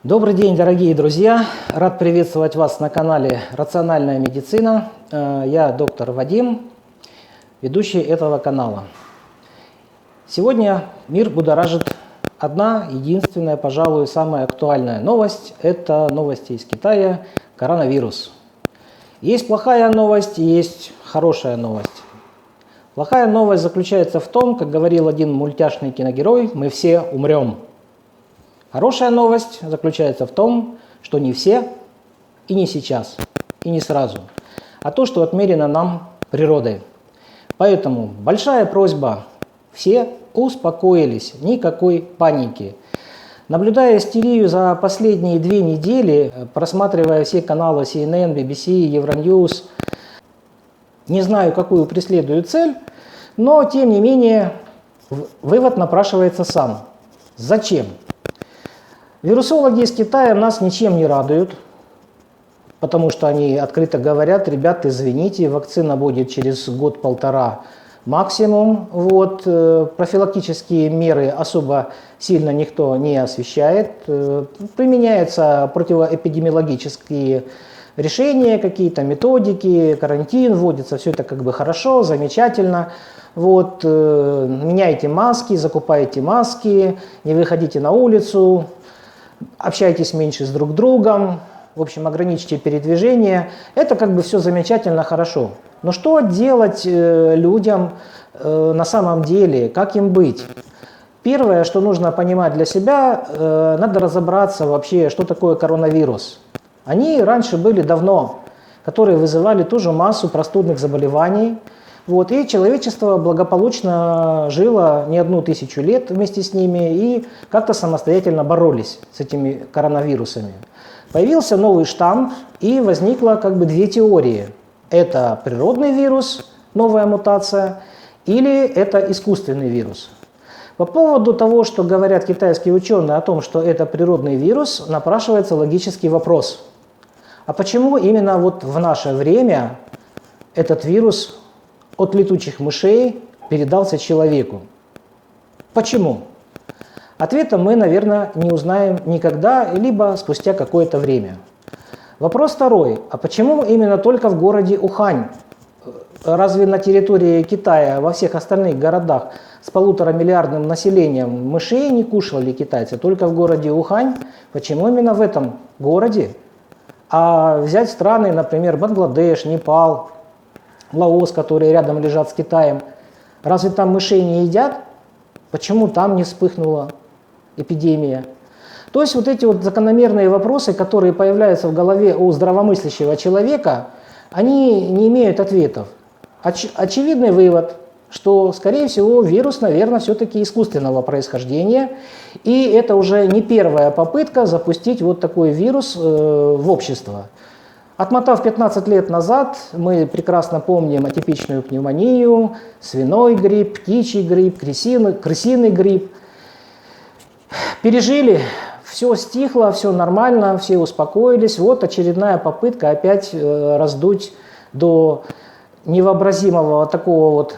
Добрый день, дорогие друзья! Рад приветствовать вас на канале «Рациональная медицина». Я доктор Вадим, ведущий этого канала. Сегодня мир будоражит одна, единственная, пожалуй, самая актуальная новость. Это новости из Китая – коронавирус. Есть плохая новость и есть хорошая новость. Плохая новость заключается в том, как говорил один мультяшный киногерой, мы все умрем. Хорошая новость заключается в том, что не все, и не сейчас, и не сразу, а то, что отмерено нам природой. Поэтому большая просьба, все успокоились, никакой паники. Наблюдая истерию за последние 2 недели, просматривая все каналы CNN, BBC, Euronews, не знаю, какую преследую цель, но тем не менее вывод напрашивается сам. Зачем? Вирусологи из Китая нас ничем не радуют, потому что они открыто говорят: ребят, извините, вакцина будет через год-полтора максимум. Профилактические меры особо сильно никто не освещает. Применяются противоэпидемиологические решения, какие-то методики, карантин вводится, все это как бы хорошо, замечательно. Меняйте маски, закупайте маски, не выходите на улицу. Общайтесь меньше с друг другом, в общем, ограничьте передвижение. Это как бы все замечательно, хорошо. Но что делать людям на самом деле, как им быть? Первое, что нужно понимать для себя, надо разобраться вообще, что такое коронавирус. Они раньше были давно, которые вызывали ту же массу простудных заболеваний. И человечество благополучно жило не 1000 лет вместе с ними и как-то самостоятельно боролись с этими коронавирусами. Появился новый штамм, и возникло как бы 2 теории. Это природный вирус, новая мутация, или это искусственный вирус. По поводу того, что говорят китайские ученые о том, что это природный вирус, напрашивается логический вопрос. А почему именно в наше время этот вирус от летучих мышей передался человеку? Почему? Ответа мы, наверное, не узнаем никогда, либо спустя какое-то время. Вопрос второй. А почему именно только в городе Ухань? Разве на территории Китая, во всех остальных городах с 1,5-миллиардным населением мышей не кушали китайцы? Только в городе Ухань? Почему именно в этом городе? А взять страны, например, Бангладеш, Непал, Лаос, которые рядом лежат с Китаем, разве там мышей не едят? Почему там не вспыхнула эпидемия? То есть эти закономерные вопросы, которые появляются в голове у здравомыслящего человека, они не имеют ответов. Очевидный вывод, что, скорее всего, вирус, наверное, все-таки искусственного происхождения, и это уже не первая попытка запустить такой вирус в общество. Отмотав 15 лет назад, мы прекрасно помним атипичную пневмонию, свиной грипп, птичий грипп, крысиный грипп. Пережили, все стихло, все нормально, все успокоились. Очередная попытка опять раздуть до невообразимого такого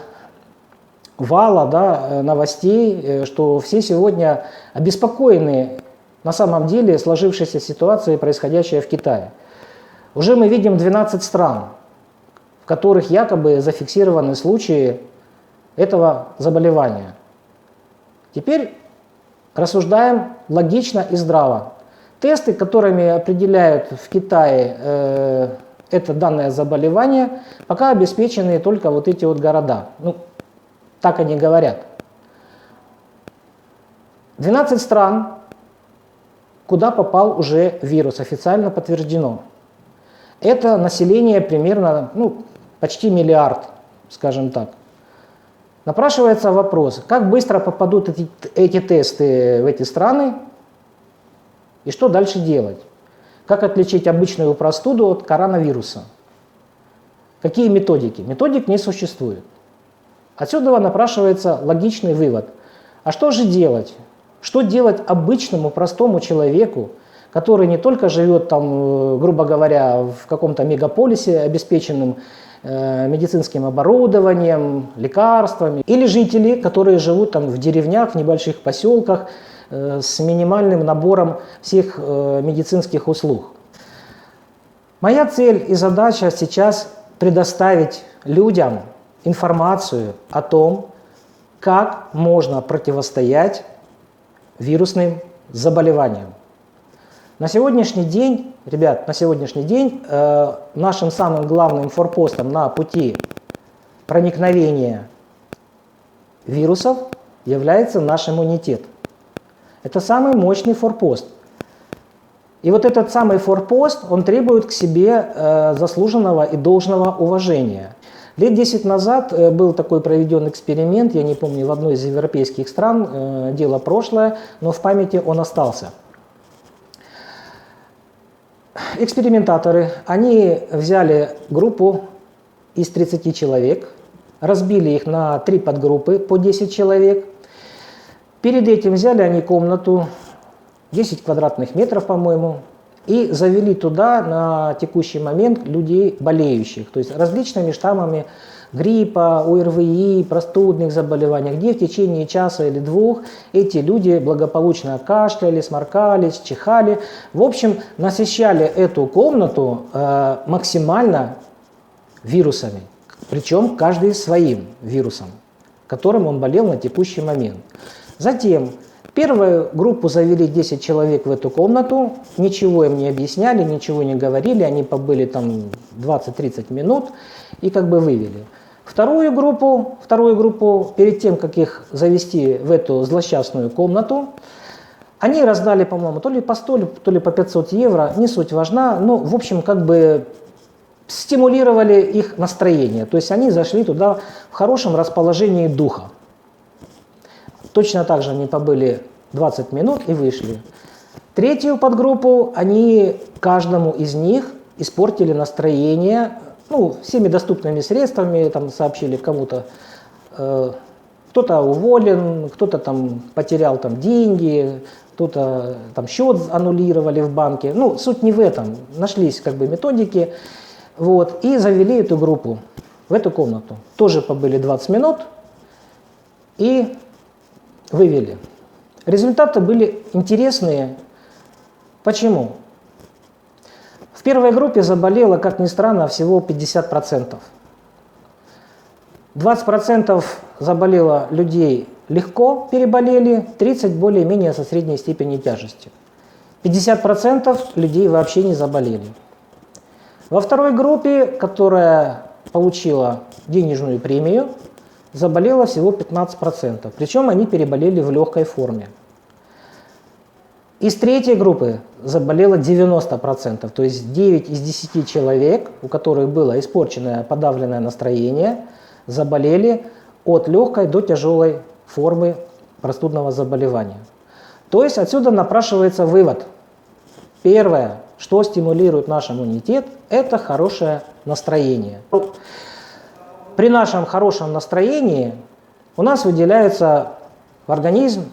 вала новостей, что все сегодня обеспокоены на самом деле сложившейся ситуацией, происходящей в Китае. Уже мы видим 12 стран, в которых якобы зафиксированы случаи этого заболевания. Теперь рассуждаем логично и здраво. Тесты, которыми определяют в Китае это данное заболевание, пока обеспечены только эти города. Так они говорят. 12 стран, куда попал уже вирус, официально подтверждено. Это население примерно, почти 1 миллиард, скажем так. Напрашивается вопрос, как быстро попадут эти тесты в эти страны и что дальше делать? Как отличить обычную простуду от коронавируса? Какие методики? Методик не существует. Отсюда напрашивается логичный вывод. А что же делать? Что делать обычному простому человеку, который не только живет грубо говоря, в каком-то мегаполисе, обеспеченным медицинским оборудованием, лекарствами, или жители, которые живут в деревнях, в небольших поселках, с минимальным набором всех медицинских услуг. Моя цель и задача сейчас предоставить людям информацию о том, как можно противостоять вирусным заболеваниям. На сегодняшний день, ребят, нашим самым главным форпостом на пути проникновения вирусов является наш иммунитет. Это самый мощный форпост. И вот этот самый форпост, он требует к себе заслуженного и должного уважения. Лет 10 назад был такой проведен эксперимент, я не помню, в одной из европейских стран, дело прошлое, но в памяти он остался. Экспериментаторы, они взяли группу из 30 человек, разбили их на 3 подгруппы по 10 человек. Перед этим взяли они комнату, 10 квадратных метров, по-моему, и завели туда на текущий момент людей болеющих, то есть различными штаммами гриппа, ОРВИ, простудных заболеваний, где в течение часа или 2 эти люди благополучно кашляли, сморкались, чихали. В общем, насыщали эту комнату максимально вирусами, причем каждый своим вирусом, которым он болел на текущий момент. Затем первую группу завели 10 человек в эту комнату, ничего им не объясняли, ничего не говорили, они побыли там 20-30 минут и как бы вывели. Вторую группу, перед тем, как их завести в эту злосчастную комнату, они раздали, по-моему, то ли по 100, то ли по 500 евро, не суть важна, но, в общем, как бы стимулировали их настроение, то есть они зашли туда в хорошем расположении духа. Точно так же они побыли 20 минут и вышли. Третью подгруппу, они каждому из них испортили настроение, всеми доступными средствами, там сообщили кому-то, кто-то уволен, кто-то там потерял там деньги, кто-то там счет аннулировали в банке. Суть не в этом. Нашлись как бы методики, и завели эту группу в эту комнату. Тоже побыли 20 минут и вывели. Результаты были интересные. Почему? В первой группе заболело, как ни странно, всего 50%. 20% заболело людей легко переболели, 30% более-менее со средней степенью тяжести. 50% людей вообще не заболели. Во второй группе, которая получила денежную премию, заболело всего 15%, причем они переболели в легкой форме. Из третьей группы заболело 90%, то есть 9 из 10 человек, у которых было испорченное подавленное настроение, заболели от легкой до тяжелой формы простудного заболевания. То есть отсюда напрашивается вывод. Первое, что стимулирует наш иммунитет, это хорошее настроение. При нашем хорошем настроении у нас выделяется в организм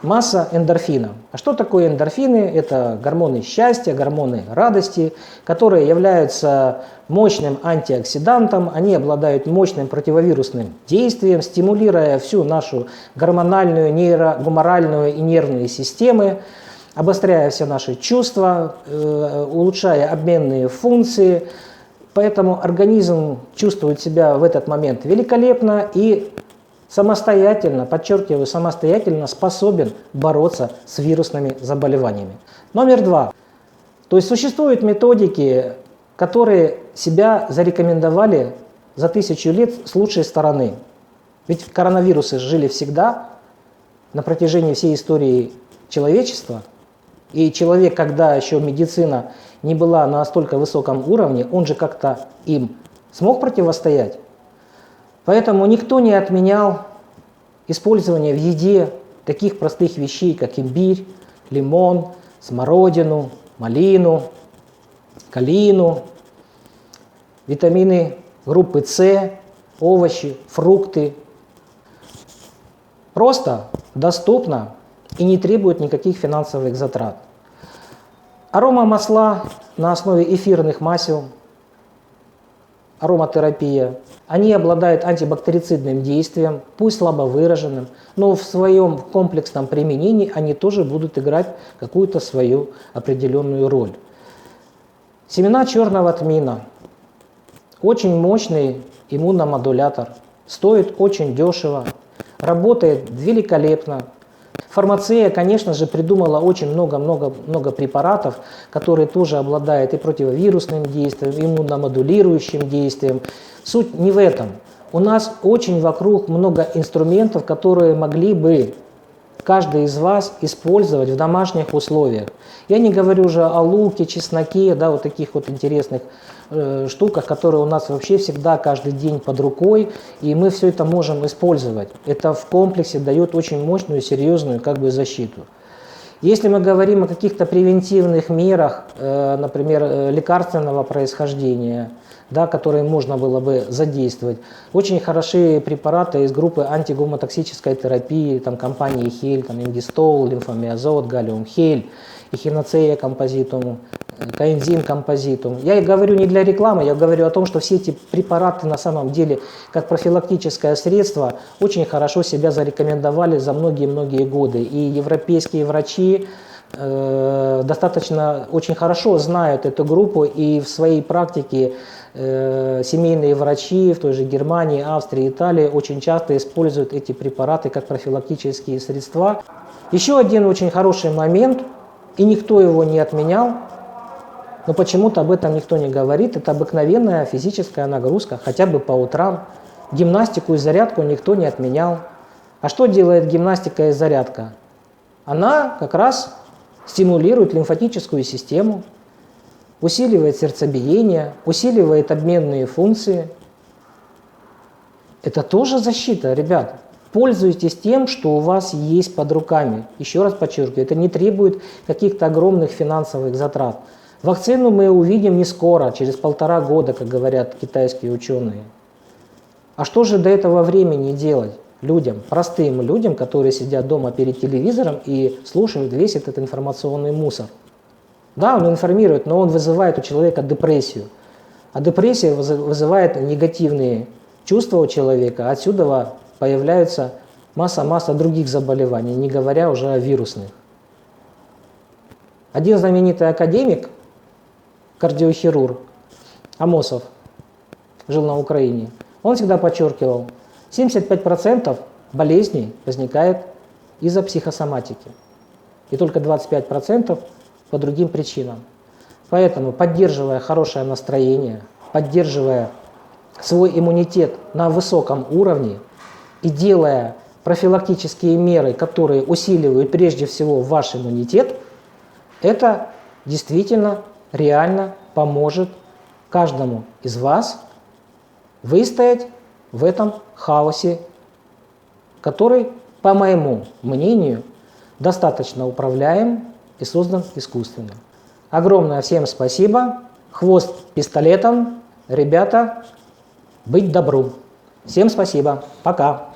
масса эндорфинов. А что такое эндорфины? Это гормоны счастья, гормоны радости, которые являются мощным антиоксидантом. Они обладают мощным противовирусным действием, стимулируя всю нашу гормональную, нейрогуморальную и нервные системы, обостряя все наши чувства, улучшая обменные функции. Поэтому организм чувствует себя в этот момент великолепно и самостоятельно, подчеркиваю, самостоятельно способен бороться с вирусными заболеваниями. Номер 2. То есть существуют методики, которые себя зарекомендовали за 1000 лет с лучшей стороны. Ведь коронавирусы жили всегда, на протяжении всей истории человечества. И человек, когда еще медицина не была на настолько высоком уровне, он же как-то им смог противостоять. Поэтому никто не отменял использование в еде таких простых вещей, как имбирь, лимон, смородину, малину, калину, витамины группы С, овощи, фрукты. Просто, доступно и не требует никаких финансовых затрат. Аромамасла на основе эфирных масел, ароматерапия. Они обладают антибактерицидным действием, пусть слабо выраженным, но в своем комплексном применении они тоже будут играть какую-то свою определенную роль. Семена черного тмина. Очень мощный иммуномодулятор. Стоит очень дешево. Работает великолепно. Фармация, конечно же, придумала очень много препаратов, которые тоже обладают и противовирусным действием, и иммуномодулирующим действием. Суть не в этом. У нас очень вокруг много инструментов, которые могли бы каждый из вас использовать в домашних условиях. Я не говорю уже о луке, чесноке, да, вот таких вот интересных штуках, которые у нас вообще всегда каждый день под рукой, и мы все это можем использовать. Это в комплексе дает очень мощную, серьезную защиту. Если мы говорим о каких-то превентивных мерах, например, лекарственного происхождения, да, которые можно было бы задействовать, очень хорошие препараты из группы антигумотоксической терапии, там, компании Хель, ингистол, лимфомиазот, галлиум-хель, эхиноцея композитум, коэнзим композитум. Я говорю не для рекламы, я говорю о том, что все эти препараты на самом деле, как профилактическое средство, очень хорошо себя зарекомендовали за многие-многие годы. И европейские врачи достаточно очень хорошо знают эту группу, и в своей практике семейные врачи в той же Германии, Австрии, Италии очень часто используют эти препараты как профилактические средства. Еще один очень хороший момент, и никто его не отменял, но почему-то об этом никто не говорит, это обыкновенная физическая нагрузка, хотя бы по утрам. Гимнастику и зарядку никто не отменял. А что делает гимнастика и зарядка? Она как раз стимулирует лимфатическую систему, усиливает сердцебиение, усиливает обменные функции. Это тоже защита, ребят. Пользуйтесь тем, что у вас есть под руками. Еще раз подчеркиваю, это не требует каких-то огромных финансовых затрат. Вакцину мы увидим не скоро, через 1,5 года, как говорят китайские ученые. А что же до этого времени делать людям, простым людям, которые сидят дома перед телевизором и слушают весь этот информационный мусор? Да, он информирует, но он вызывает у человека депрессию. А депрессия вызывает негативные чувства у человека. Отсюда появляется масса других заболеваний, не говоря уже о вирусных. Один знаменитый академик, кардиохирург Амосов, жил на Украине, он всегда подчеркивал, 75% болезней возникает из-за психосоматики. И только 25% по другим причинам. Поэтому, поддерживая хорошее настроение, поддерживая свой иммунитет на высоком уровне и делая профилактические меры, которые усиливают прежде всего ваш иммунитет, это действительно реально поможет каждому из вас выстоять в этом хаосе, который, по моему мнению, достаточно управляем и создан искусственно. Огромное всем спасибо. Хвост пистолетом. Ребята, быть добру. Всем спасибо. Пока.